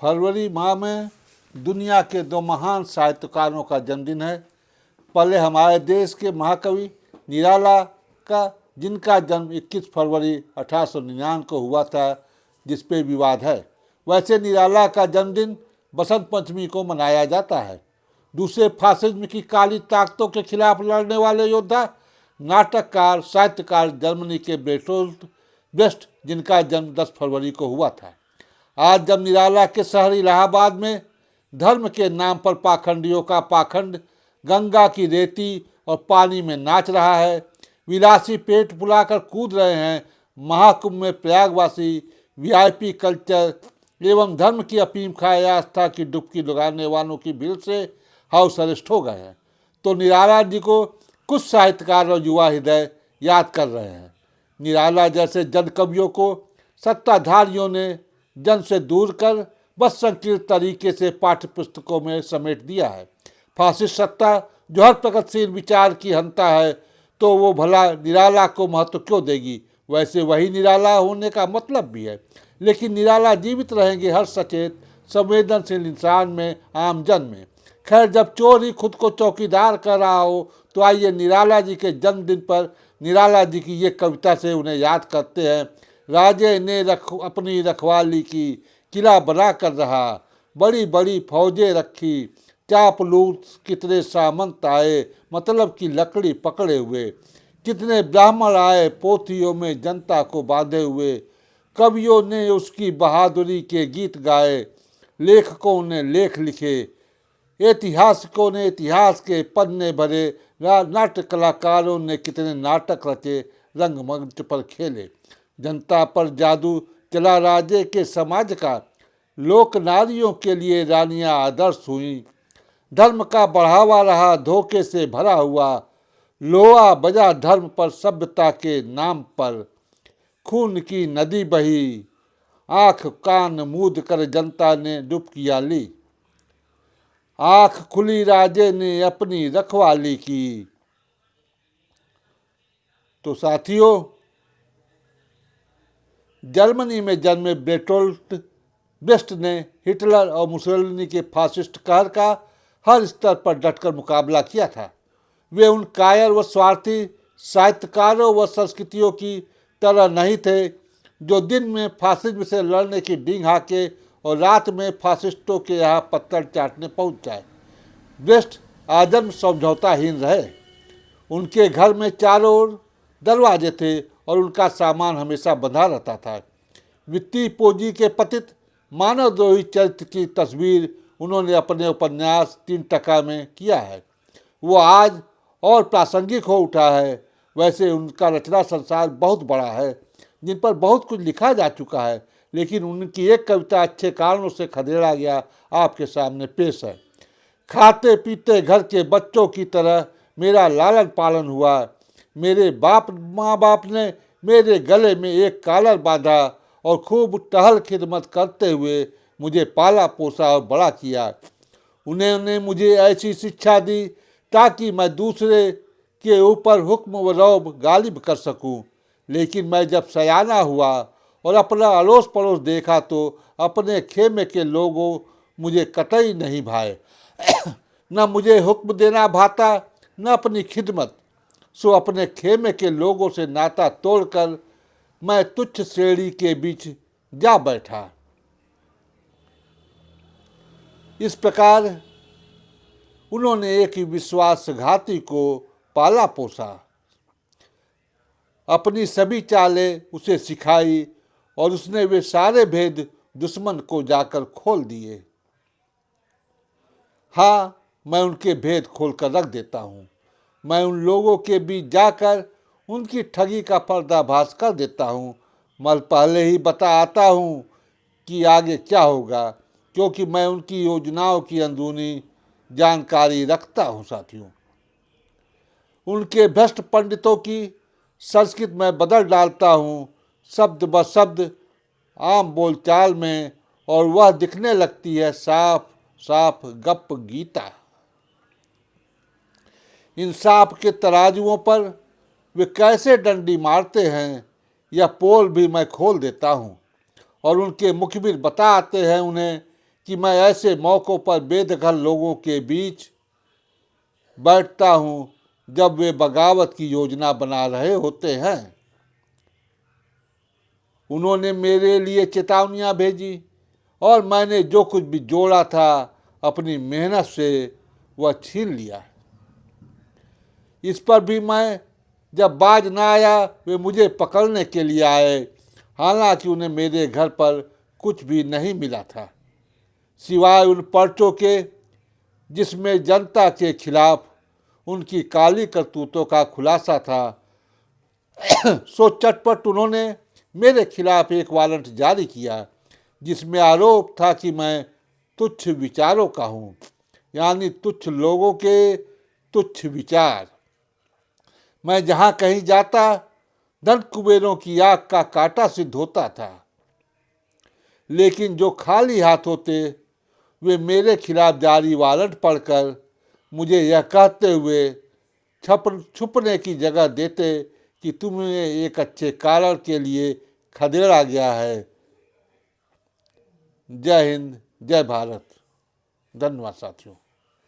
फरवरी माह में दुनिया के दो महान साहित्यकारों का जन्मदिन है। पहले हमारे देश के महाकवि निराला का, जिनका जन्म 21 फरवरी 1899 को हुआ था, जिस पे विवाद है। वैसे निराला का जन्मदिन बसंत पंचमी को मनाया जाता है। दूसरे फासिज्म की काली ताकतों के खिलाफ लड़ने वाले योद्धा, नाटककार, साहित्यकार जर्मनी के बेटोल्ट ब्रेस्ट, जिनका जन्म 10 फरवरी को हुआ था। आज जब निराला के शहर इलाहाबाद में धर्म के नाम पर पाखंडियों का पाखंड गंगा की रेती और पानी में नाच रहा है, विलासी पेट बुलाकर कूद रहे हैं, महाकुंभ में प्रयागवासी वीआईपी कल्चर एवं धर्म की अफीम खाए आस्था की डुबकी लगाने वालों की भीड़ से हाउस अरेस्ट हो गए हैं, तो निराला जी को कुछ साहित्यकार और युवा हृदय याद कर रहे हैं। निराला जैसे जन कवियों को सत्ताधारियों ने जन से दूर कर बस संकीर्ण तरीके से पाठ्य पुस्तकों में समेट दिया है। फासिस्ट सत्ता जो हर प्रगतिशील विचार की हंता है, तो वो भला निराला को महत्व क्यों देगी? वैसे वही निराला होने का मतलब भी है, लेकिन निराला जीवित रहेंगे हर सचेत संवेदनशील इंसान में, आम जन में। खैर, जब चोर ही खुद को चौकीदार कर रहा हो, तो आइए निराला जी के जन्मदिन पर निराला जी की ये कविता से उन्हें याद करते हैं। राजे ने अपनी रखवाली की, किला बना कर रहा, बड़ी बड़ी फौजें रखी, चापलूस कितने सामंत आए, मतलब की लकड़ी पकड़े हुए, कितने ब्राह्मण आए पोथियों में जनता को बांधे हुए, कवियों ने उसकी बहादुरी के गीत गाए, लेखकों ने लेख लिखे, ऐतिहासिकों ने इतिहास के पन्ने भरे, नाट्य कलाकारों ने कितने नाटक रचे, रंगमंच पर खेले। जनता पर जादू चला राजे के समाज का, लोक नारियों के लिए रानियां आदर्श हुई, धर्म का बढ़ावा रहा धोखे से भरा हुआ, लोहा बजा धर्म पर सभ्यता के नाम पर, खून की नदी बही, आंख कान मूंद कर जनता ने डुबकियां ली, आंख खुली राजे ने अपनी रखवाली की। तो साथियों, जर्मनी में जन्मे बेटोल्ट ब्रेस्ट ने हिटलर और मुसोलिनी के फासिस्ट कहर का हर स्तर पर डटकर मुकाबला किया था। वे उन कायर व स्वार्थी साहित्यकारों व संस्कृतियों की तरह नहीं थे जो दिन में फासिज्म से लड़ने की डींग हाके और रात में फासिस्टों के यहाँ पत्थर चाटने पहुँच जाए। ब्रेस्ट आजन्म समझौताहीन रहे। उनके घर में चारों ओर दरवाजे थे और उनका सामान हमेशा बंधा रहता था। वित्तीय पूंजी के पतित मानवद्रोही चरित्र की तस्वीर उन्होंने अपने उपन्यास 3 टका में किया है। वो आज और प्रासंगिक हो उठा है। वैसे उनका रचना संसार बहुत बड़ा है, जिन पर बहुत कुछ लिखा जा चुका है, लेकिन उनकी एक कविता अच्छे कारणों से खदेड़ा गया आपके सामने पेश है। खाते पीते घर के बच्चों की तरह मेरा लालन पालन हुआ, मेरे माँ बाप ने मेरे गले में एक कॉलर बांधा और खूब टहल खिदमत करते हुए मुझे पाला पोसा और बड़ा किया। उन्होंने मुझे ऐसी शिक्षा दी ताकि मैं दूसरे के ऊपर हुक्म व रौब गालिब कर सकूं। लेकिन मैं जब सयाना हुआ और अपना अड़ोस पड़ोस देखा, तो अपने खेमे के लोगों मुझे कतई नहीं भाए। न मुझे हुक्म देना भाता, न अपनी खिदमत। सो अपने खेमे के लोगों से नाता तोड़कर मैं तुच्छ श्रेणी के बीच जा बैठा। इस प्रकार उन्होंने एक विश्वासघाती को पाला पोसा, अपनी सभी चालें उसे सिखाई और उसने वे सारे भेद दुश्मन को जाकर खोल दिए। हाँ, मैं उनके भेद खोलकर रख देता हूँ। मैं उन लोगों के बीच जाकर उनकी ठगी का पर्दाफाश कर देता हूँ। मैं पहले ही बता आता हूँ कि आगे क्या होगा, क्योंकि मैं उनकी योजनाओं की अंदरूनी जानकारी रखता हूँ। साथियों, उनके भ्रष्ट पंडितों की संस्कृत में बदल डालता हूँ शब्द ब शब्द आम बोलचाल में, और वह दिखने लगती है साफ साफ गप गीता। इंसाफ के तराजुओं पर वे कैसे डंडी मारते हैं, यह पोल भी मैं खोल देता हूँ। और उनके मुखबिर बता आते हैं उन्हें कि मैं ऐसे मौक़ों पर बेदखल लोगों के बीच बैठता हूँ जब वे बगावत की योजना बना रहे होते हैं। उन्होंने मेरे लिए चेतावनियाँ भेजी और मैंने जो कुछ भी जोड़ा था अपनी मेहनत से वह छीन लिया। इस पर भी मैं जब बाज ना आया वे मुझे पकड़ने के लिए आए, हालांकि उन्हें मेरे घर पर कुछ भी नहीं मिला था सिवाय उन पर्चों के जिसमें जनता के खिलाफ उनकी काली करतूतों का खुलासा था। सो चटपट उन्होंने मेरे खिलाफ एक वारंट जारी किया जिसमें आरोप था कि मैं तुच्छ विचारों का हूँ, यानी तुच्छ लोगों के तुच्छ विचार। मैं जहाँ कहीं जाता धन कुबेरों की आग का कांटा सिद्ध होता था, लेकिन जो खाली हाथ होते वे मेरे खिलाफ जारी वारंट पढ़कर मुझे यह कहते हुए छुपने की जगह देते कि तुम्हें एक अच्छे कारण के लिए खदेड़ा गया है। जय हिंद, जय भारत। धन्यवाद साथियों।